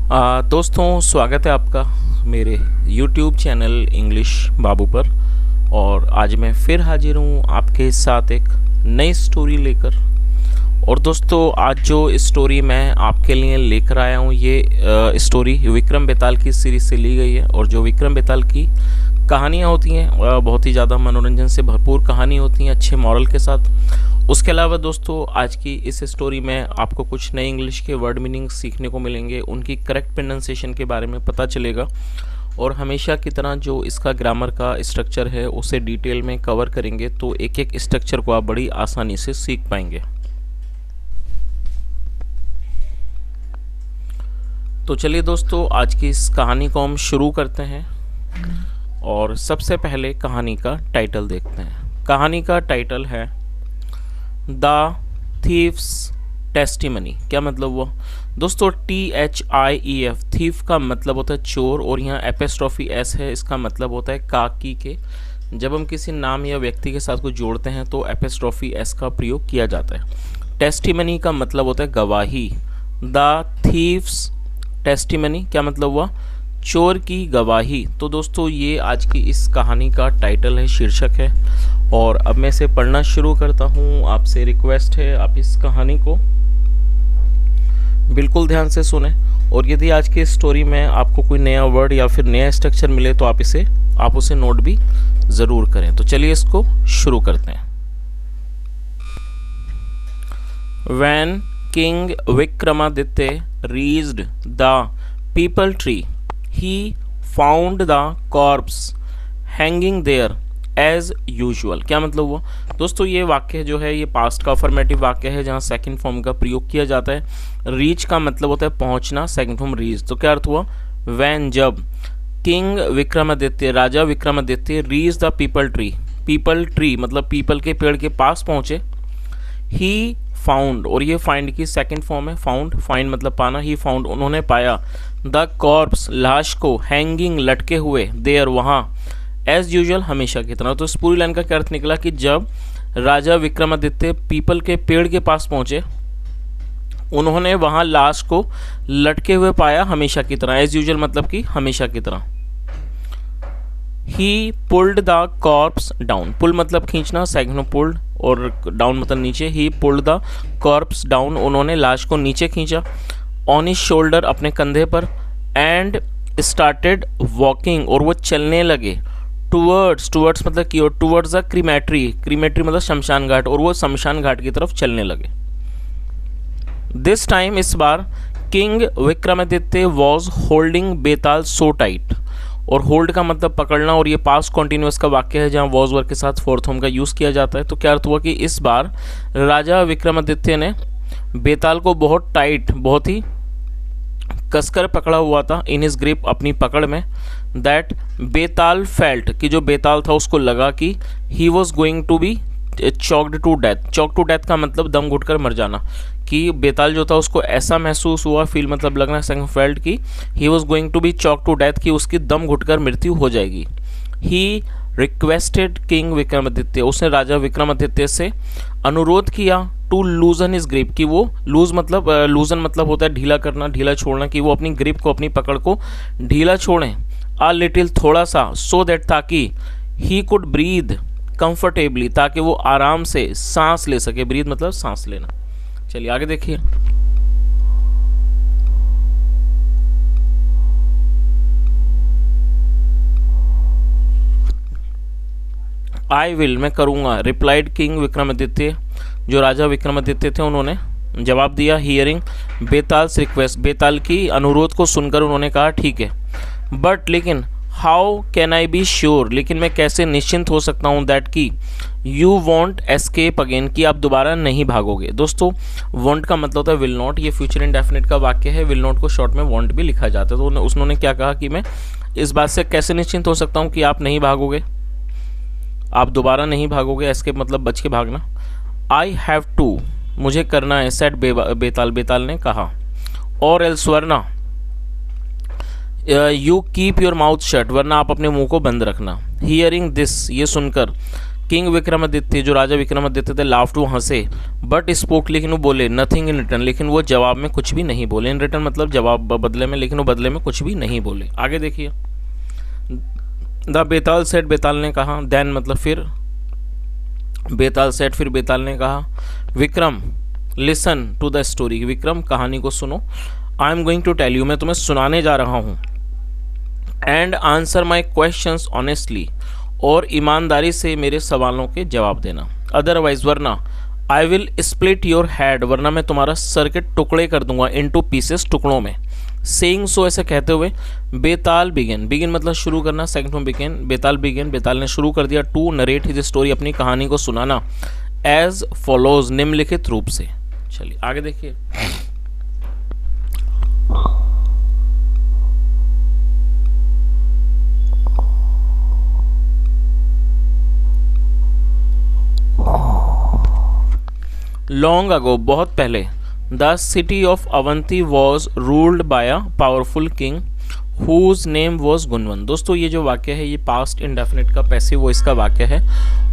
दोस्तों, स्वागत है आपका मेरे YouTube चैनल इंग्लिश बाबू पर। और आज मैं फिर हाजिर हूँ आपके साथ एक नई स्टोरी लेकर। और दोस्तों, आज जो स्टोरी मैं आपके लिए लेकर आया हूँ, ये स्टोरी विक्रम बेताल की सीरीज से ली गई है। और जो विक्रम बेताल की कहानियाँ होती हैं बहुत ही ज़्यादा मनोरंजन से भरपूर कहानी होती हैं, अच्छे मॉरल के साथ। उसके अलावा दोस्तों, आज की इस स्टोरी में आपको कुछ नए इंग्लिश के वर्ड मीनिंग सीखने को मिलेंगे, उनकी करेक्ट प्रोनाउंसिएशन के बारे में पता चलेगा। और हमेशा की तरह जो इसका ग्रामर का स्ट्रक्चर है उसे डिटेल में कवर करेंगे, तो एक एक स्ट्रक्चर को आप बड़ी आसानी से सीख पाएंगे। तो चलिए दोस्तों, आज की इस कहानी को हम शुरू करते हैं। और सबसे पहले कहानी का टाइटल देखते हैं। कहानी का टाइटल है द थीफ्स टेस्टिमनी। क्या मतलब हुआ दोस्तों? THIEF, थीफ का मतलब होता है चोर, और यहाँ एपिस्ट्रोफी S है, इसका मतलब होता है काकी के। जब हम किसी नाम या व्यक्ति के साथ को जोड़ते हैं तो एपिस्ट्रोफी S का प्रयोग किया जाता है। टेस्टिमनी का मतलब होता है गवाही। द थीफ्स टेस्टिमनी क्या मतलब हुआ? चोर की गवाही। तो दोस्तों, ये आज की इस कहानी का टाइटल है, शीर्षक है। और अब मैं इसे पढ़ना शुरू करता हूँ। आपसे रिक्वेस्ट है आप इस कहानी को बिल्कुल ध्यान से सुने। और यदि आज की स्टोरी में आपको कोई नया वर्ड या फिर नया स्ट्रक्चर मिले तो आप उसे नोट भी ज़रूर करें। तो चलिए इसको शुरू करते हैं। When King Vikramaditya reached the peepal tree, he found the corpse hanging there as usual। क्या मतलब हुआ दोस्तों? ये वाक्य जो है ये पास्ट का अफर्मेटिव वाक्य है, जहाँ सेकंड फॉर्म का प्रयोग किया जाता है। रीच का मतलब होता है पहुंचना, सेकंड फॉर्म रीच। तो क्या अर्थ हुआ? वैन जब king Vikramaditya, Raja Vikramaditya, reach the people tree, people tree मतलब पीपल के पेड़ के पास पहुंचे। ही फाउंड, और ये फाइंड की सेकंड फॉर्म है फाउंड, फाइंड मतलब पाना। ही फाउंड उन्होंने पाया, द कॉर्प्स लाश को, हैंगिंग लटके हुए, देयर वहाँ, एज यूजुअल हमेशा की तरह। तो इस पूरी लाइन का क्या अर्थ निकला कि जब राजा विक्रमादित्य पीपल के पेड़ के पास पहुंचे, उन्होंने वहां लाश को लटके हुए पाया हमेशा की तरह। एज यूजुअल मतलब कि हमेशा की तरह। He pulled the corpse down, pull मतलब खींचना, सेकंड पुल्ड, और डाउन मतलब नीचे। He pulled the corpse down, उन्होंने लाश को नीचे खींचा। ऑन हिज शोल्डर, अपने कंधे पर। एंड स्टार्टेड वॉकिंग, और वो चलने लगे। टूवर्ड्स मतलब की ओर, टूवर्ड्स द क्रीमेट्री, क्रीमेट्री मतलब शमशान घाट, और वो शमशान घाट की तरफ चलने लगे। दिस टाइम, इस बार, king Vikramaditya was holding Betal so tight, और होल्ड का मतलब पकड़ना, और ये पास्ट कॉन्टिन्यूअस का वाक्य है जहाँ वॉज वर्ग के साथ फोर्थ फॉर्म का यूज किया जाता है। तो क्या अर्थ हुआ कि इस बार राजा विक्रमादित्य ने बेताल को बहुत टाइट, बहुत ही कसकर पकड़ा हुआ था। इन हिज ग्रिप, अपनी पकड़ में। दैट बेताल फेल्ट, कि जो बेताल था उसको लगा कि he was going to be choked to death. Choke to death का मतलब दम घुटकर मर जाना, कि बेताल जो था उसको ऐसा महसूस हुआ, फील मतलब लगना, सेकंड फेल्ट की he was going to be choke to death, कि उसकी दम घुटकर मृत्यु हो जाएगी। ही रिक्वेस्टेड किंग विक्रमादित्य, उसने राजा विक्रमादित्य से अनुरोध किया, टू लूजन हिज ग्रिप, कि वो लूजन मतलब होता है ढीला करना, ढीला छोड़ना, कि वो अपनी ग्रिप को, अपनी पकड़ को ढीला छोड़ें। अ लिटिल, थोड़ा सा। सो दैट, ताकि ही कुड ब्रीद कंफर्टेबली, ताकि वो आराम से सांस ले सके। ब्रीद मतलब सांस लेना। चलिए आगे देखिए। आई विल, मैं करूंगा। रिप्लाइड किंग विक्रमादित्य, जो राजा विक्रमादित्य थे उन्होंने जवाब दिया। हियरिंग बेताल्स रिक्वेस्ट, बेताल की अनुरोध को सुनकर उन्होंने कहा ठीक है। बट लेकिन, how can I be sure, लेकिन मैं कैसे निश्चिंत हो सकता हूँ, दैट की यू वॉन्ट एस्केप अगेन, कि आप दोबारा नहीं भागोगे। दोस्तों, वॉन्ट का मतलब होता है विल नॉट, ये फ्यूचर इंडेफिनिट का वाक्य है। विल नॉट को शॉर्ट में वॉन्ट भी लिखा जाता है। तो उन्होंने क्या कहा कि मैं इस बात से कैसे निश्चिंत हो सकता हूँ कि आप नहीं भागोगे, आप दोबारा नहीं भागोगे। एस्केप मतलब बच के भागना। आई हैव टू, मुझे करना है। सेड बेताल ने कहा। और एल्स, वरना। You keep your mouth shut, वरना आप अपने मुंह को बंद रखना। हियरिंग दिस, ये सुनकर। किंग विक्रमादित्य, जो राजा विक्रमादित्य थे, लाफ्ड, वो हंसे, बट स्पोक, लेकिन वो बोले, नथिंग इन रिटर्न, लेकिन वो जवाब में कुछ भी नहीं बोले। इन रिटर्न मतलब जवाब बदले में, लेकिन वो बदले में कुछ भी नहीं बोले। आगे देखिए, द बेताल सेट, बेताल ने कहा, देन मतलब फिर, बेताल सेट, फिर बेताल ने कहा, Vikram listen to the story, Vikram कहानी को सुनो, I am going to tell you, मैं तुम्हें सुनाने जा रहा हूँ, and answer my questions honestly, और ईमानदारी से मेरे सवालों के जवाब देना, अदरवाइज वरना, I will split your head, वरना मैं तुम्हारा सर के टुकड़े कर दूंगा, इनटू पीसेस, टुकड़ों में। सेइंग सो, ऐसे कहते हुए, बेताल बिगिन, बिगिन मतलब शुरू करना, second from begin, Betal begin, Betal ने शुरू कर दिया, टू नरेट हिज स्टोरी, अपनी कहानी को सुनाना, एज फॉलोज, निम्नलिखित रूप से। चलिए आगे देखिए, लॉन्ग अगो, बहुत पहले, the city of Avanti was ruled by a powerful king whose name was Gunwant. दोस्तों ये जो वाक्य है ये पास्ट इंडेफिनिट का पैसिव वॉइस का वाक्य है,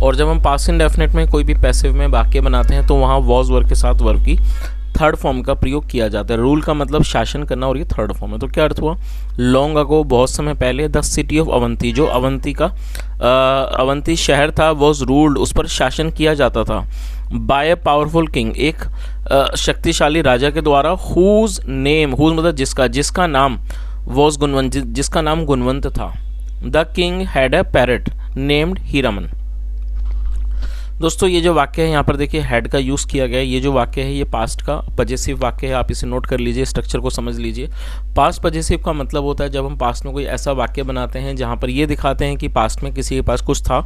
और जब हम पास्ट इंडेफिनिट में कोई भी पैसिव में वाक्य बनाते हैं तो वहाँ वॉज वर्ब के साथ वर्ब की थर्ड फॉर्म का प्रयोग किया जाता है। रूल का मतलब शासन करना, और ये थर्ड फॉर्म है। तो क्या अर्थ हुआ, लॉन्ग अगो, बहुत समय पहले, द सिटी ऑफ अवंती, जो अवंती का अवंती शहर था, वॉज रूल्ड, उस पर शासन किया जाता था, बाय ए पावरफुल किंग, एक शक्तिशाली राजा के द्वारा, हुज नेम, हुज मतलब जिसका, जिसका नाम, वॉज गुणवंत, जिसका नाम गुणवंत था। The king had a parrot named Hiraman. दोस्तों ये जो वाक्य है यहाँ पर देखिए हैड का यूज़ किया गया है। ये जो वाक्य है ये पास्ट का पजेसिव वाक्य है, आप इसे नोट कर लीजिए, स्ट्रक्चर को समझ लीजिए। पास्ट पजेसिव का मतलब होता है जब हम पास्ट में कोई ऐसा वाक्य बनाते हैं जहाँ पर ये दिखाते हैं कि पास्ट में किसी के पास कुछ था,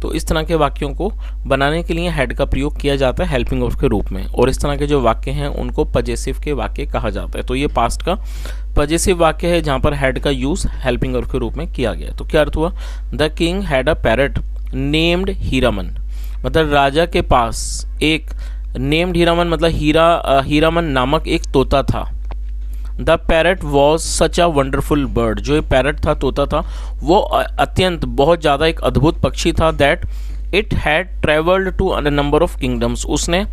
तो इस तरह के वाक्यों को बनाने के लिए हैड का प्रयोग किया जाता है हेल्पिंग वर्ब के रूप में, और इस तरह के जो वाक्य हैं उनको पजेसिव के वाक्य कहा जाता है। तो ये पास्ट का पजेसिव वाक्य है जहाँ पर हैड का यूज़ हेल्पिंग वर्ब के रूप में किया गया। तो क्या अर्थ हुआ, the king had a parrot named Hiraman, मतलब राजा के पास एक नेम्ड हीरामन मतलब हीरामन नामक एक तोता था। The parrot was such a wonderful bird, जो पैरट था, तोता था, वो अत्यंत बहुत ज़्यादा एक अद्भुत पक्षी था। That it had travelled to a number of kingdoms, उसने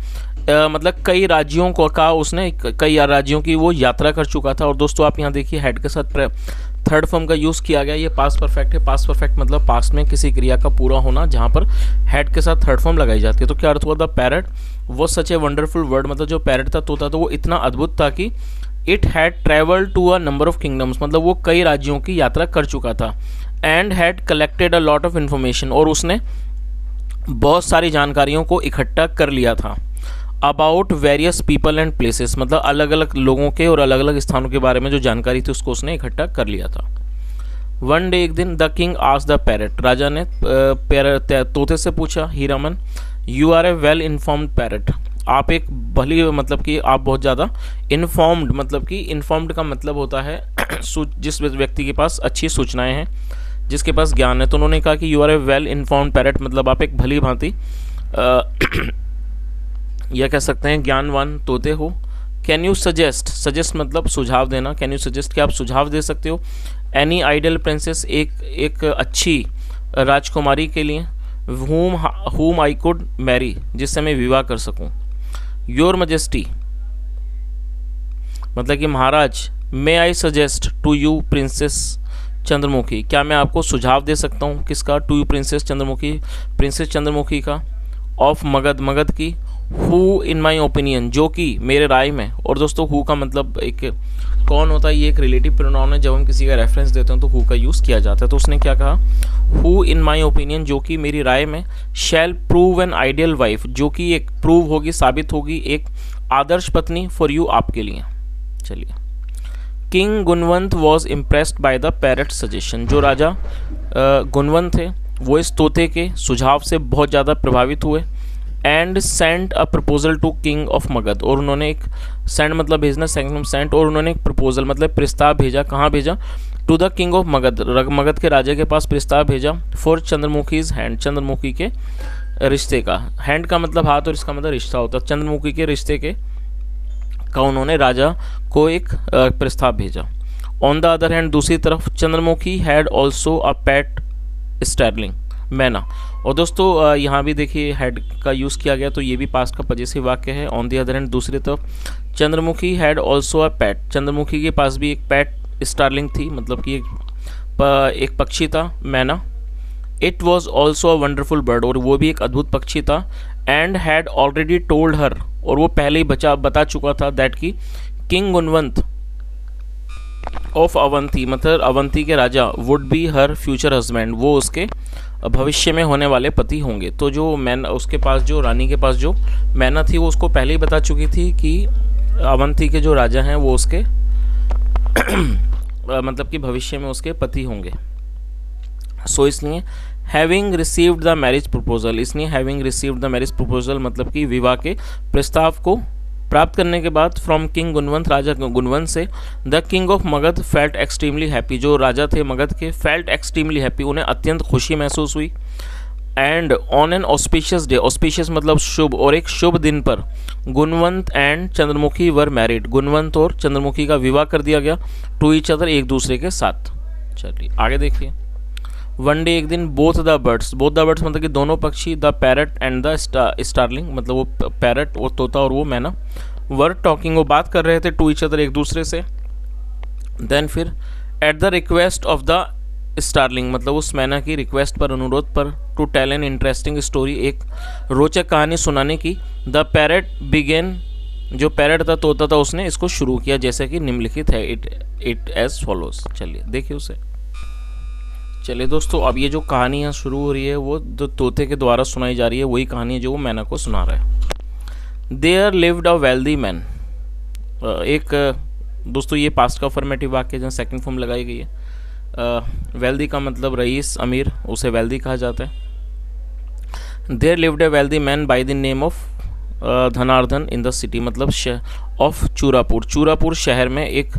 मतलब कई राज्यों को का उसने कई राज्यों की वो यात्रा कर चुका था। और दोस्तों आप यहाँ देखिए हेड के साथ थर्ड फॉर्म का यूज़ किया गया। ये पास्ट परफेक्ट है। पास्ट परफेक्ट मतलब पास्ट में किसी क्रिया का पूरा होना जहाँ पर हेड के साथ थर्ड फॉर्म लगाई जाती है। तो क्या अर्थ हुआ, द पैरट वो सच ए वंडरफुल वर्ड, मतलब जो पैरट था, तोता, तो वो इतना अद्भुत था कि it had travel to a number of kingdoms, मतलब वो कई राज्यों की यात्रा कर चुका था। And had collected a lot of information, और उसने बहुत सारी जानकारियों को इकट्ठा कर लिया था। About various people and places, मतलब अलग अलग लोगों के और अलग अलग स्थानों के बारे में जो जानकारी थी उसको उसने इकट्ठा कर लिया था। वन डे, एक दिन, the king asked the parrot, राजा ने तोते से पूछा, Hiraman, you are a well informed parrot, आप एक भली, मतलब कि आप बहुत ज़्यादा इन्फॉर्म्ड, मतलब कि इन्फॉर्म्ड का मतलब होता है जिस व्यक्ति के पास अच्छी सूचनाएं हैं, जिसके पास ज्ञान है। तो उन्होंने कहा कि you are a well informed parrot, मतलब आप एक भली भांति या कह सकते हैं ज्ञानवान तोते हो। कैन यू सजेस्ट, सजेस्ट मतलब सुझाव देना, कैन यू सजेस्ट, क्या आप सुझाव दे सकते हो, एनी आइडियल प्रिंसेस, एक अच्छी राजकुमारी के लिए, whom आई कुड मैरी, जिससे मैं विवाह कर सकूं। योर मजेस्टी मतलब कि महाराज, may I suggest to you princess Chandramukhi, क्या मैं आपको सुझाव दे सकता हूँ, किसका, to you princess Chandramukhi, princess Chandramukhi का, ऑफ मगध, मगध की, हु इन माई ओपिनियन, जो कि मेरे राय में। और दोस्तों हु का मतलब एक कौन होता है, ये एक रिलेटिव प्रोनाउन है, जब हम किसी का रेफरेंस देते हैं तो हु का यूज़ किया जाता है। तो उसने क्या कहा, हु इन माई ओपिनियन, जो कि मेरी राय में, शैल प्रूव एन आइडियल वाइफ, जो कि एक प्रूव होगी, साबित होगी, एक आदर्श पत्नी, फॉर यू, आपके लिए। चलिए, king Gunwant was impressed by the parrot suggestion, जो राजा गुणवंत थे वो इस तोते के सुझाव से बहुत ज़्यादा प्रभावित हुए। And sent a proposal to king of Magadh, और उन्होंने एक, सेंड मतलब भेजना, सेंट, और उन्होंने एक प्रपोजल मतलब प्रस्ताव भेजा, कहाँ भेजा, to the king of Magadh, Magadh के राजा के पास प्रस्ताव भेजा, फॉर चंद्रमुखीज हैंड, चंद्रमुखी के रिश्ते का, हैंड का मतलब हाथ और इसका मतलब रिश्ता होता है, चंद्रमुखी के रिश्ते के का उन्होंने राजा को एक प्रस्ताव भेजा। ऑन द अदर हैंड, दूसरी तरफ, Chandramukhi had also a pet starling, Maina. और दोस्तों यहाँ भी देखिए हैड का यूज़ किया गया, तो ये भी पास्ट का पजेसिव वाक्य है। ऑन दी अदर हैंड दूसरी तरफ Chandramukhi had also a PAT, Chandramukhi के पास भी एक पैट स्टारलिंग थी, मतलब कि एक पक्षी था मैना। It was also a wonderful bird, और वो भी एक अद्भुत पक्षी था। And had already told her, और वो पहले ही बता चुका था दैट की किंग गुणवंत ऑफ अवंती, मतलब अवंती के राजा would be her future husband, वो उसके भविष्य में होने वाले पति होंगे। तो जो मैना उसके पास, जो रानी के पास जो मैना थी, वो उसको पहले ही बता चुकी थी कि अवंती के जो राजा हैं वो उसके मतलब कि भविष्य में उसके पति होंगे। सो इसलिए having received the marriage proposal, इसलिए having received the marriage proposal मतलब कि विवाह के प्रस्ताव को प्राप्त करने के बाद फ्रॉम किंग गुणवंत, राजा गुणवंत से, the king of Magadh felt extremely happy, जो राजा थे मगध के, फेल्ट एक्सट्रीमली हैप्पी, उन्हें अत्यंत खुशी महसूस हुई। And on an auspicious day, auspicious मतलब शुभ, और एक शुभ दिन पर गुणवंत एंड चंद्रमुखी वर मैरिड, गुणवंत और चंद्रमुखी का विवाह कर दिया गया टू ईच अदर, एक दूसरे के साथ। चलिए आगे देखिए। वन डे, एक दिन, बोथ द बर्ड्स मतलब कि दोनों पक्षी, the parrot and the starling मतलब वो पैरट वो तोता और वो मैना, वर टॉकिंग वो बात कर रहे थे टू ईच अदर एक दूसरे से। देन फिर at the request of the starling मतलब उस मैना की रिक्वेस्ट पर, अनुरोध पर, to tell an interesting story, एक रोचक कहानी सुनाने की, द पैरट बिगेन, जो पैरट था तोता था उसने इसको शुरू किया जैसे कि निम्नलिखित है, इट एज फॉलोज। चलिए देखिए उसे। चलिए दोस्तों, अब ये जो कहानी यहाँ शुरू हो रही है वो जो तोते के द्वारा सुनाई जा रही है वही कहानी है जो वो मैना को सुना रहा है। There lived a wealthy man, एक दोस्तों ये पास्ट का अफर्मेटिव वाक्य जहाँ सेकंड फॉर्म लगाई गई है। वेल्दी का मतलब रईस, अमीर, उसे वेल्दी कहा जाता है। There lived a wealthy man by the name of Dhanardan in the city, मतलब ऑफ चूरापुर, चूरापुर शहर में एक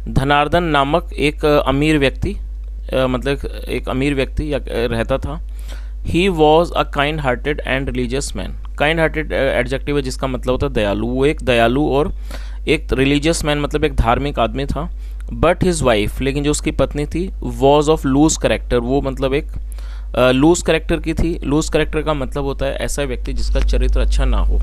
धनार्दन नामक एक अमीर व्यक्ति मतलब एक अमीर व्यक्ति रहता था। He was a kind hearted and religious man, kind hearted adjective है जिसका मतलब होता है दयालु, वो एक दयालु और एक रिलीजियस मैन मतलब एक धार्मिक आदमी था। बट हिज वाइफ, लेकिन जो उसकी पत्नी थी, वॉज ऑफ लूज करेक्टर, वो मतलब एक लूज करेक्टर की थी। लूज करेक्टर का मतलब होता है ऐसा व्यक्ति जिसका चरित्र अच्छा ना हो।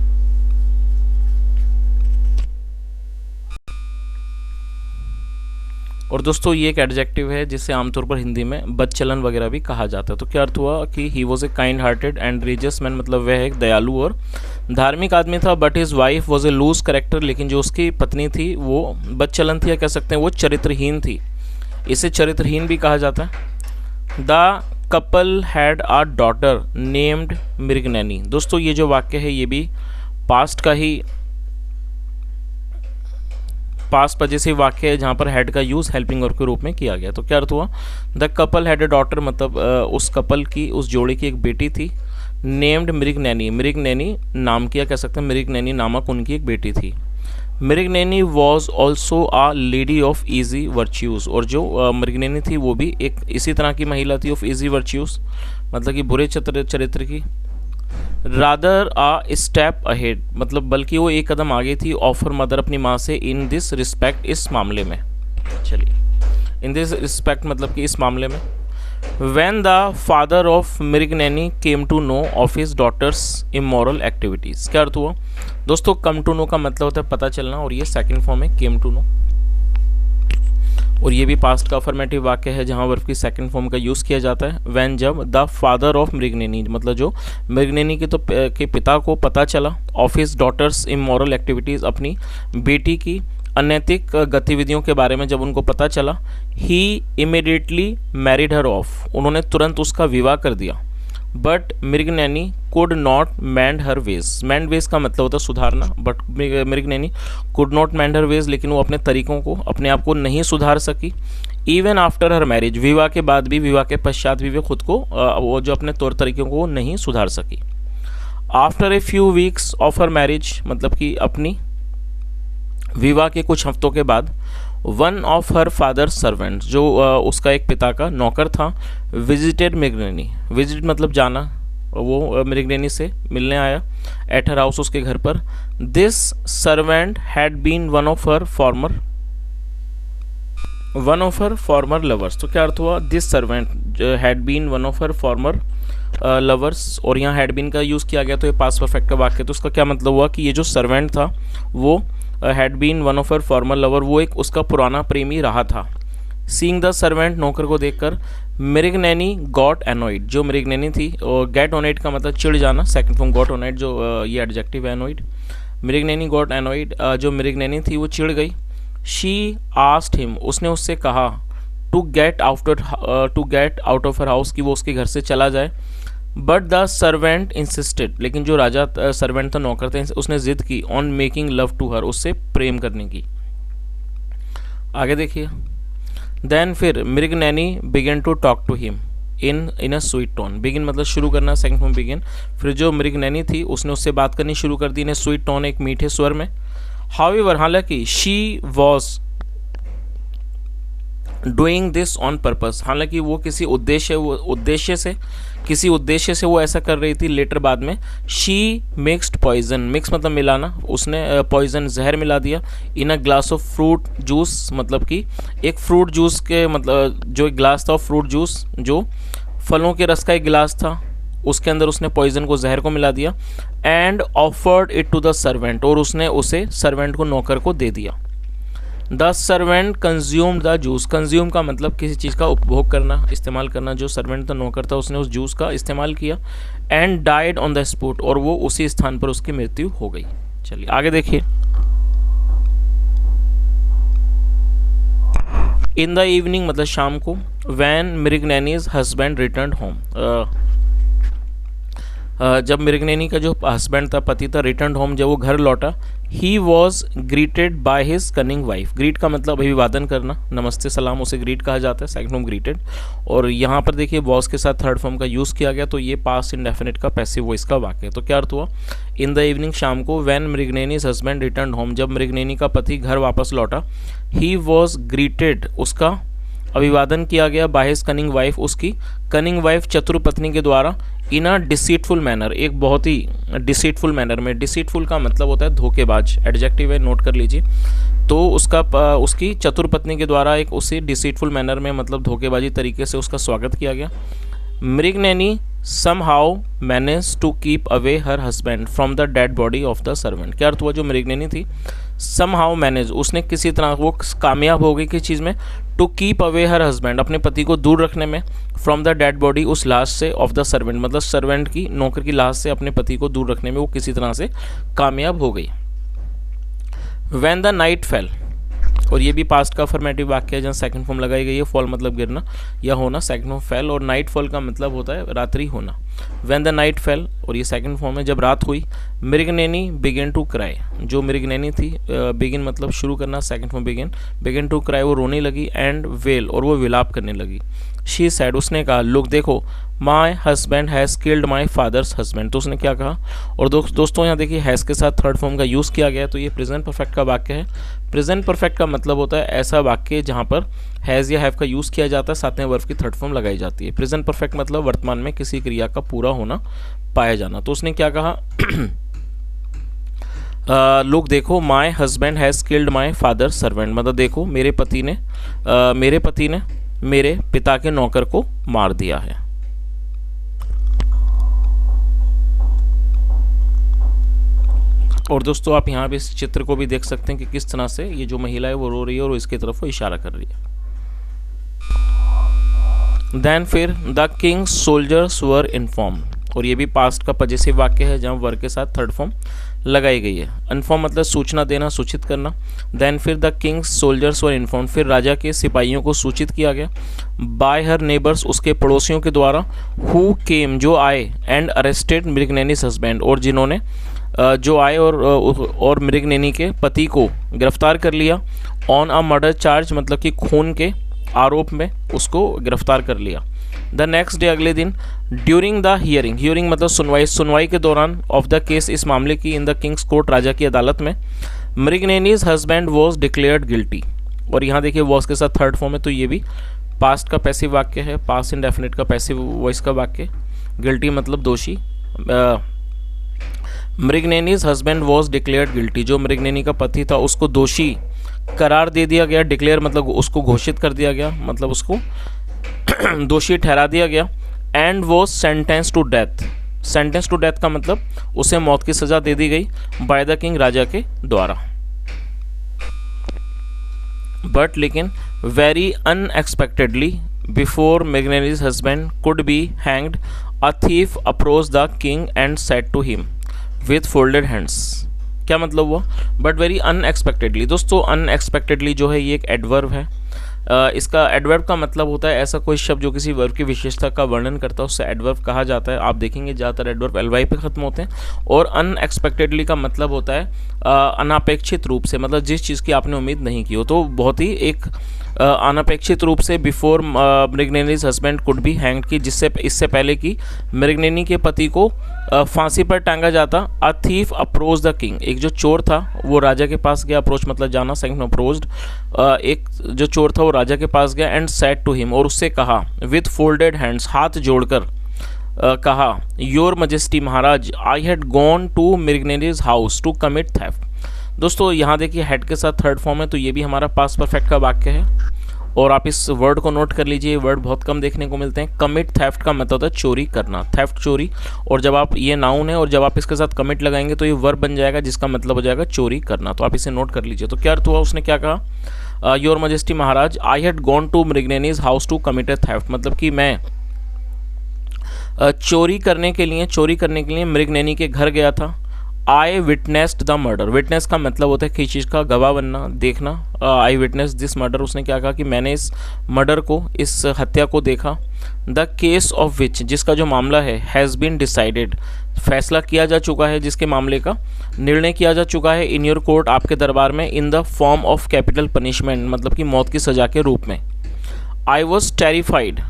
और दोस्तों ये एक एडजेक्टिव है जिसे आमतौर पर हिंदी में बदचलन वगैरह भी कहा जाता है। तो क्या अर्थ हुआ कि he was a kind hearted and religious man, मतलब वह एक दयालु और धार्मिक आदमी था। But his wife was a loose character, लेकिन जो उसकी पत्नी थी वो बदचलन थी या कह सकते हैं वो चरित्रहीन थी, इसे चरित्रहीन भी कहा जाता है। The couple had a daughter named Mriganaini. दोस्तों ये जो वाक्य है ये भी पास्ट का ही पास्ट पजेसिव वाक्य है जहाँ पर हैड का यूज़ हेल्पिंग वर्ब के रूप में किया गया। तो क्या अर्थ हुआ, the couple had a daughter, मतलब उस कपल की, उस जोड़ी की एक बेटी थी। नेम्ड मृगनैनी, मृगनैनी नाम किया कह सकते हैं, मृगनैनी नामक उनकी एक बेटी थी। Mrignaini was also a lady of easy virtues, और जो मृगनैनी थी वो भी एक इसी तरह की महिला थी, ऑफ ईजी वर्च्यूज़ मतलब कि बुरे चरित्र की। रादर आ स्टेप अहेड, मतलब बल्कि वो एक कदम आगे थी, ऑफर मदर अपनी माँ से, इन दिस रिस्पेक्ट, इस मामले में। चलिए इन दिस रिस्पेक्ट मतलब कि इस मामले में। When the father of Mriganaini came to know of his daughter's immoral activities, क्या अर्थ हुआ दोस्तों, come to know का मतलब होता है पता चलना, और ये सेकंड फॉर्म है came to know, और ये भी पास्ट का अफर्मेटिव वाक्य है जहाँ वर्ब की सेकंड फॉर्म का यूज़ किया जाता है। व्हेन, जब, द फादर ऑफ मृगनैनी मतलब जो मृगनैनी के पिता को पता चला, of his daughter's immoral activities, अपनी बेटी की अनैतिक गतिविधियों के बारे में जब उनको पता चला, he immediately married her off, उन्होंने तुरंत उसका विवाह कर दिया। But Mrignaini could not mend her ways, mend ways का मतलब होता है सुधारना, but Mrignaini could not mend her ways, लेकिन वो अपने तरीकों को, अपने आप को नहीं सुधार सकी। इवन आफ्टर हर मैरिज, विवाह के बाद भी, विवाह के पश्चात भी वे खुद को वो जो अपने तौर तरीकों को नहीं सुधार सकी। After a few weeks of her marriage, मतलब कि अपनी विवाह के कुछ हफ्तों के बाद, one of her father servant, जो उसका एक पिता का नौकर था, विजिटेड मृगनैनी, विजिट मतलब जाना, वो मृगनैनी से मिलने आया, एट हर हाउस, उसके घर पर। This servant had been one of her former one of her former lovers, तो क्या अर्थ हुआ, this servant had been one of her former lovers, और यहाँ हैड बीन का यूज़ किया गया तो ये पास्ट परफेक्ट का वाक्य, तो उसका क्या मतलब हुआ कि ये जो सर्वेंट था वो had been one of her former lover, वो एक उसका पुराना प्रेमी रहा था। सीइंग द सर्वेंट, नौकर को देखकर, मृगनैनी गॉट एनॉइड, जो मृगनैनी थी, और गेट ऑनइड का मतलब चिढ़ जाना, सेकंड फॉर्म गॉट ऑनइड जो ये एडजेक्टिव है एनॉइड। मृगनैनी गॉट एनॉइड, जो मृगनैनी थी वो चिढ़ गई। शी आस्क्ड हिम, उसने उससे कहा, to get out of her house, कि वो उसके घर से चला जाए। बट द सर्वेंट इंसिस्टेड, लेकिन जो राजा सर्वेंट था, नौकर थे, उसने जिद की, on making love to her, उससे प्रेम करने की। आगे देखिए, देन फिर Mrignaini began to talk to him in a sweet tone, begin मतलब शुरू करना, सेकंड फॉर्म बिगिन। फिर जो मृगनैनी थी उसने उससे बात करनी शुरू कर दी, इन स्वीट टोन, एक मीठे स्वर में। हाउएवर, हालांकि, she was doing this on purpose, हालांकि वो किसी उद्देश्य से वो ऐसा कर रही थी। लेटर बाद में, शी मिक्स्ड पॉइजन, मिक्स मतलब मिलाना, उसने पॉइजन जहर मिला दिया, in a glass of fruit juice, मतलब कि एक फ्रूट जूस के मतलब जो एक ग्लास था फ्रूट जूस, जो फलों के रस का एक गिलास था, उसके अंदर उसने पॉइजन को, जहर को मिला दिया। And offered it to the servant, और उसने उसे सर्वेंट को, नौकर को दे दिया। The servant consumed the juice, consume का मतलब किसी चीज़ का उपभोग करना, इस्तेमाल करना, जो सर्वेंट था, नौकर था, उसने उस जूस का इस्तेमाल किया। And died on the spot, और वो उसी स्थान पर उसकी मृत्यु हो गई। चलिए आगे देखिए, इन द इवनिंग मतलब शाम को, वैन मृगनैनीज हस्बैंड रिटर्न होम, जब मृगनैनी का जो हस्बैंड था, पति था, रिटर्न होम, जब वो घर लौटा, he was greeted by his cunning wife, greet का मतलब अभिवादन करना, नमस्ते सलाम, उसे ग्रीट कहा जाता है, सेकंड फॉर्म ग्रीटेड। और यहाँ पर देखिए वॉज के साथ थर्ड फॉर्म का यूज़ किया गया, तो ये पास्ट इंडेफिनिट का पैसिव वॉइस का वाक्य है। तो क्या अर्थ हुआ, इन द इवनिंग शाम को, वैन मृगनैनीज हस्बैंड रिटर्न होम, जब मृगनैनी का पति घर वापस लौटा, ही वॉज ग्रीटेड, उसका अभिवादन किया गया, बाय हिज कनिंग वाइफ, उसकी कनिंग वाइफ चतुर पत्नी के द्वारा, इन अ डिसीटफुल मैनर, एक बहुत ही डिसीटफुल मैनर में, डिसीटफुल का मतलब होता है धोखेबाज, एडजेक्टिव है, नोट कर लीजिए। तो उसकी चतुर पत्नी के द्वारा एक उसी डिसीटफुल मैनर में मतलब धोखेबाजी तरीके से उसका स्वागत किया गया। Mriganaini somehow managed to keep away her husband from the dead body of the servant, क्या अर्थ हुआ, जो मृगनैनी थी somehow manage, उसने किसी तरह वो कामयाब हो गई किस चीज़ में, to keep away her husband, अपने पति को दूर रखने में, from the dead body, उस लाश से, of the servant मतलब सर्वेंट की, नौकर की लाश से अपने पति को दूर रखने में वो किसी तरह से कामयाब हो गई। when the night fell, और ये भी पास्ट का अफर्मेटिव वाक्य है, जहाँ सेकंड फॉर्म लगाई गई है, फॉल मतलब गिरना या होना, सेकंड फॉर्म फेल, और नाइट फॉल का मतलब होता है रात्रि होना। व्हेन द नाइट फेल, और ये सेकंड फॉर्म है, जब रात हुई, मृगनैनी बिगिन टू क्राई, जो मृगनैनी थी, बिगिन मतलब शुरू करना, second form begin to cry, वो रोने लगी, एंड वेल, और वो विलाप करने लगी। शी सैड, उसने कहा, लुक देखो, my husband has killed my father's husband, तो उसने क्या कहा, और दोस्तों यहाँ देखिए हैज़ के साथ थर्ड फॉर्म का यूज़ किया गया है, तो ये प्रेजेंट परफेक्ट का वाक्य है। प्रेजेंट परफेक्ट का मतलब होता है ऐसा वाक्य जहाँ पर हैज़ या हैव का यूज़ किया जाता है, साथ में वर्ब की थर्ड फॉर्म लगाई जाती है। प्रेजेंट परफेक्ट मतलब वर्तमान में किसी क्रिया का पूरा होना, पाया जाना। तो उसने क्या कहा, लोग देखो, my husband has killed my father servant, मतलब देखो मेरे पति ने मेरे पिता के नौकर को मार दिया है। और दोस्तों आप यहाँ पे इस चित्र को भी देख सकते हैं कि किस तरह से ये जो महिला है वो रो रही है और इसकी तरफ वो इशारा कर रही है। देन फिर the Kings soldiers were inform, और ये भी पास्ट का पजेसिव वाक्य है जहाँ वर के साथ थर्ड फॉर्म लगाई गई है। इन्फॉर्म मतलब सूचना देना, सूचित करना। देन फिर the Kings soldiers were inform, फिर राजा के सिपाहियों को सूचित किया गया। बाय हर नेबर्स, उसके पड़ोसियों के द्वारा। हु केम, जो आए। एंड अरेस्टेड मृगनैनीज हस्बैंड, और जिन्होंने जो आए और मृगनैनी के पति को गिरफ्तार कर लिया। ऑन अ मर्डर चार्ज मतलब कि खून के आरोप में उसको गिरफ्तार कर लिया। द नेक्स्ट डे, अगले दिन। ड्यूरिंग द हियरिंग मतलब सुनवाई के दौरान ऑफ द केस, इस मामले की, इन द किंग्स कोर्ट, राजा की अदालत में। मृगनैनीज हस्बैंड वॉज डिक्लेयर्ड गिल्टी, और यहाँ देखिए वॉज के साथ थर्ड फॉर्म है, तो ये भी पास्ट का पैसिव वाक्य है, पास्ट इंडेफिनिट का पैसिव वॉइस का वाक्य। गिल्टी मतलब दोषी। मृगनैनीज हस्बैंड वॉज डिक्लेयर्ड गिल्टी, जो मृगनैनी का पति था उसको दोषी करार दे दिया गया, डिक्लेयर मतलब उसको घोषित कर दिया गया, मतलब उसको दोषी ठहरा दिया गया। एंड वो sentence to death, sentence to death का मतलब उसे मौत की सजा दे दी गई बाय द किंग, राजा के द्वारा। बट लेकिन very unexpectedly before Mriganaini's husband could be hanged, a thief approach the king and said to him with folded hands. क्या मतलब हुआ? But very unexpectedly. दोस्तों अनएक्सपेक्टेडली जो है ये एक एडवर्ब है। इसका एडवर्ब का मतलब होता है ऐसा कोई शब्द जो किसी वर्ब की विशेषता का वर्णन करता है, उससे एडवर्ब कहा जाता है। आप देखेंगे ज़्यादातर एडवर्ब एलवाई पे खत्म होते हैं। और अनएक्सपेक्टेडली का मतलब होता है अनापेक्षित रूप से, मतलब जिस चीज़ की आपने उम्मीद नहीं की हो। तो बहुत ही एक अनपेक्षित रूप से before Mriganaini's husband could be hanged की, जिससे इससे पहले कि मृगनैनी के पति को फांसी पर टांगा जाता। अ थीफ अप्रोच द किंग, एक जो चोर था वो राजा के पास गया। अप्रोच मतलब जाना, सेकंड अप्रोच्ड। एक जो चोर था वो राजा के पास गया एंड सेड टू हिम, और उससे कहा विथ फोल्डेड हैंड्स, हाथ जोड़कर कहा, योर मजेस्टी महाराज, I had gone to Mriganaini's house to commit theft. दोस्तों यहाँ देखिए हेड के साथ थर्ड फॉर्म है, तो ये भी हमारा पास्ट परफेक्ट का वाक्य है। और आप इस वर्ड को नोट कर लीजिए, वर्ड बहुत कम देखने को मिलते हैं। कमिट थेफ्ट का मतलब होता है चोरी करना, थेफ्ट चोरी। और जब आप ये नाउन है और जब आप इसके साथ कमिट लगाएंगे तो ये वर्ब बन जाएगा जिसका मतलब हो जाएगा चोरी करना। तो आप इसे नोट कर लीजिए। तो क्या अर्थ हुआ? उसने क्या कहा? योर मजेस्टी महाराज, I had gone to Mriganaini's house to commit theft, मतलब कि मैं चोरी करने के लिए मृगनैनी के घर गया था। आई विटनेस्ड द मर्डर, विटनेस का मतलब होता है किसी चीज़ का गवाह बनना, देखना। आई विटनेस दिस मर्डर, उसने क्या कहा कि मैंने इस मर्डर को, इस हत्या को देखा। द केस ऑफ विच, जिसका जो मामला है, हैज़ बीन डिसाइडेड, फैसला किया जा चुका है, जिसके मामले का निर्णय किया जा चुका है, इन योर कोर्ट, आपके दरबार में, in the form of capital punishment, मतलब कि मौत की सजा के रूप में। आई वॉज टेरिफाइड,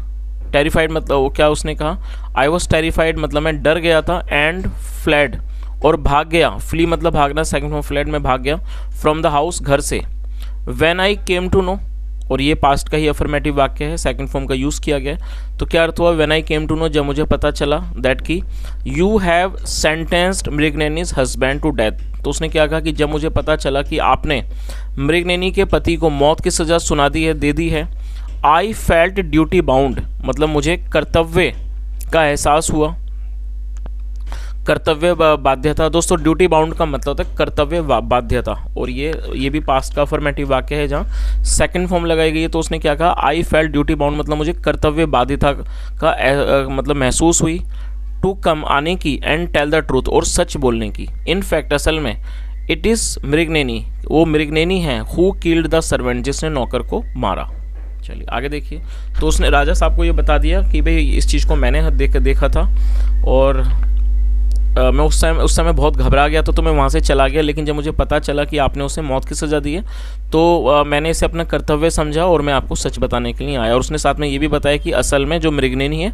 टेरिफाइड मतलब क्या उसने कहा? आई वॉज टेरिफाइड मतलब मैं डर गया था, एंड फ्लैड और भाग गया, फ्ली मतलब भागना, सेकंड फॉर्म फ्लैड में भाग गया, फ्रॉम द हाउस घर से। When I came to know, और ये पास्ट का ही अफर्मेटिव वाक्य है, सेकंड फॉर्म का यूज़ किया गया है। तो क्या अर्थ हुआ? When I came to know, जब मुझे पता चला, दैट कि you have sentenced Mriganaini's husband to death. तो उसने क्या कहा कि जब मुझे पता चला कि आपने मृगनैनी के पति को मौत की सज़ा सुना दी है, दे दी है। आई फेल्ट ड्यूटी बाउंड, मतलब मुझे कर्तव्य का एहसास हुआ, कर्तव्य बाध्यता। दोस्तों ड्यूटी बाउंड का मतलब होता है कर्तव्य बाध्यता, और ये भी पास्ट का अफर्मेटिव वाक्य है जहाँ सेकंड फॉर्म लगाई गई है। तो उसने क्या कहा? आई फेल्ट ड्यूटी बाउंड मतलब मुझे कर्तव्य बाध्यता का मतलब महसूस हुई, टू कम आने की, एंड टेल द ट्रूथ और सच बोलने की। इन फैक्ट असल में इट इज़ मृगनैनी, वो मृगनैनी है, हु किल्ड द सर्वेंट, जिसने नौकर को मारा। चलिए आगे देखिए। तो उसने राजा साहब को ये बता दिया कि भाई इस चीज़ को मैंने देखा था, और मैं उस समय बहुत घबरा गया था, तो मैं वहाँ से चला गया। लेकिन जब मुझे पता चला कि आपने उसे मौत की सज़ा दी है, तो मैंने इसे अपना कर्तव्य समझा और मैं आपको सच बताने के लिए आया। और उसने साथ में ये भी बताया कि असल में जो मृगनैनी है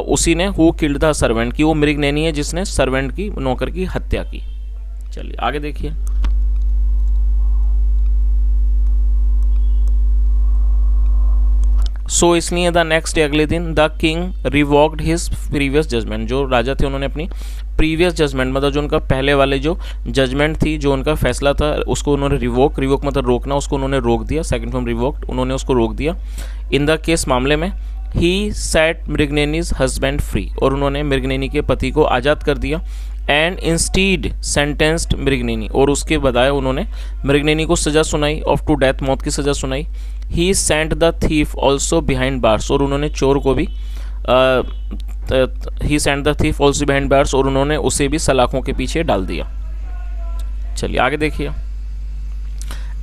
उसी ने हु किल्ड द सर्वेंट, की वो मृगनैनी है जिसने सर्वेंट की, नौकर की हत्या की। चलिए आगे देखिए। सो इसलिए द नेक्स्ट डे, अगले दिन, the king revoked his previous judgement, जो राजा थे उन्होंने अपनी प्रीवियस जजमेंट मतलब जो उनका पहले वाले जो जजमेंट थी, जो उनका फैसला था, उसको उन्होंने रिवोक मतलब रोकना, उसको उन्होंने रोक दिया। सेकंड फॉर्म रिवोक्ड, उन्होंने उसको रोक दिया। इन द केस मामले में, ही सेट मृगनैनीज हस्बैंड फ्री, और उन्होंने मृगनैनी के पति को आज़ाद कर दिया। एंड इंस्टीड सेंटेंस्ड मृगनैनी, और उसके बजाय उन्होंने मृगनैनी को सज़ा सुनाई, ऑफ टू डेथ, मौत की सज़ा सुनाई। He sent the thief also behind bars, और उन्होंने चोर को भी he sent the thief also behind bars, और उन्होंने उसे भी सलाखों के पीछे डाल दिया। चलिए आगे देखिए।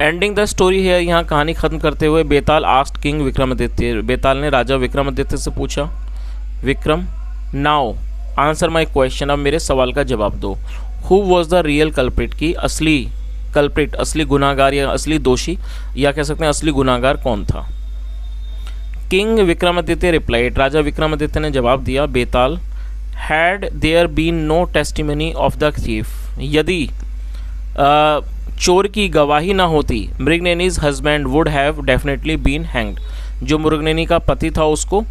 एंडिंग द स्टोरी है, यहाँ कहानी खत्म करते हुए, बेताल आस्क्ड किंग विक्रमादित्य, बेताल ने राजा विक्रमादित्य से पूछा, Vikram, now answer my question, अब मेरे सवाल का जवाब दो। Who was the real culprit, की असली कल्प्रिट, असली गुनाहगार या असली दोषी, या कह सकते हैं असली गुनाहगार कौन था? किंग विक्रमादित्य रिप्लाइड, राजा विक्रमादित्य ने जवाब दिया, Betal, had there been no testimony of the thief, यदि चोर की गवाही ना होती, Mriganaini's husband would have definitely been hanged, जो मृगनैनी का पति था उसको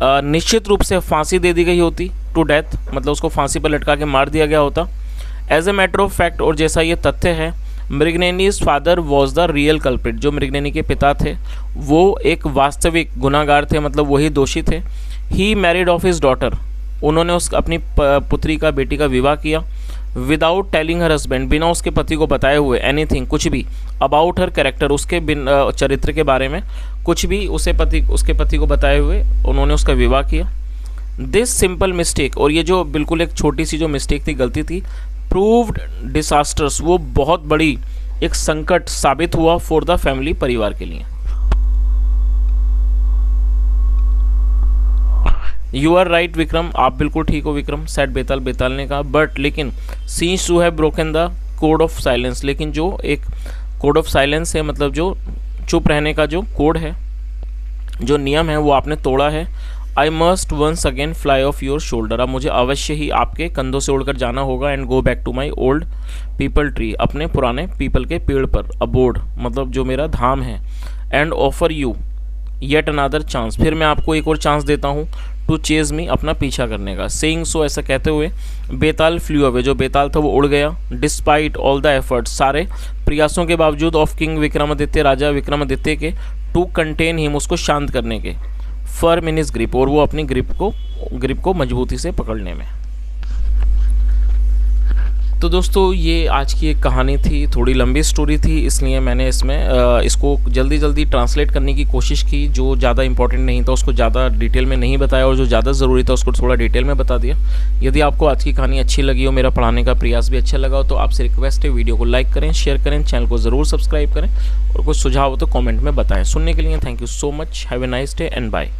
निश्चित रूप से फांसी दे दी गई होती, टू डेथ मतलब उसको फांसी पर लटका के मार दिया गया होता। As a matter of fact, और जैसा ये तथ्य है, Mriganaini's father was the real culprit, जो मृगनैनी के पिता थे वो एक वास्तविक गुनाहगार थे, मतलब वही दोषी थे। He married of his daughter, उन्होंने अपनी पुत्री का, बेटी का विवाह किया। विदाउट टेलिंग हर हस्बैंड, बिना उसके पति को बताए हुए, एनीथिंग, कुछ भी, अबाउट हर कैरेक्टर, उसके चरित्र के बारे में कुछ भी उसके पति को बताए हुए उन्होंने उसका विवाह किया। दिस सिंपल मिस्टेक, और ये जो बिल्कुल एक छोटी सी जो मिस्टेक थी, गलती थी, प्रूव्ड डिसास्टर्स, वो बहुत बड़ी एक संकट साबित हुआ फॉर द फैमिली, परिवार के लिए। यू आर राइट विक्रम, आप बिल्कुल ठीक हो विक्रम, सेट बेताल, बेताल ने कहा। बट लेकिन seems to have broken the code of silence, लेकिन जो एक कोड ऑफ साइलेंस है, मतलब जो चुप रहने का जो कोड है, जो नियम है, वो आपने तोड़ा है। I must once again fly off your shoulder, अब मुझे अवश्य ही आपके कंधों से उड़कर जाना होगा। And go back to my old peepal tree, अपने पुराने पीपल के पेड़ पर, अबोर्ड मतलब जो मेरा धाम है। And offer you yet another chance, फिर मैं आपको एक और चांस देता हूँ, टू चेज मी, अपना पीछा करने का। सेइंग सो, ऐसा कहते हुए बेताल फ्लू अवे, जो बेताल था वो उड़ गया। डिस्पाइट ऑल द एफर्ट्स, सारे प्रयासों के बावजूद, ऑफ किंग विक्रमादित्य, राजा विक्रमादित्य के, टू कंटेन हिम, उसको शांत करने के, फर्म इन हिज ग्रिप, और वो अपनी ग्रिप को मजबूती से पकड़ने में। तो दोस्तों ये आज की एक कहानी थी, थोड़ी लंबी स्टोरी थी, इसलिए मैंने इसमें इसको जल्दी जल्दी ट्रांसलेट करने की कोशिश की। जो ज़्यादा इंपॉर्टेंट नहीं था उसको ज़्यादा डिटेल में नहीं बताया, और जो ज़्यादा ज़रूरी था उसको थोड़ा डिटेल में बता दिया। यदि आपको आज की कहानी अच्छी लगी हो, मेरा पढ़ाने का प्रयास भी अच्छा लगा हो, तो आपसे रिक्वेस्ट है, वीडियो को लाइक करें, शेयर करें, चैनल को ज़रूर सब्सक्राइब करें, और कुछ सुझाव हो तो कॉमेंट में बताएं। सुनने के लिए thank you so much, have a nice day and bye.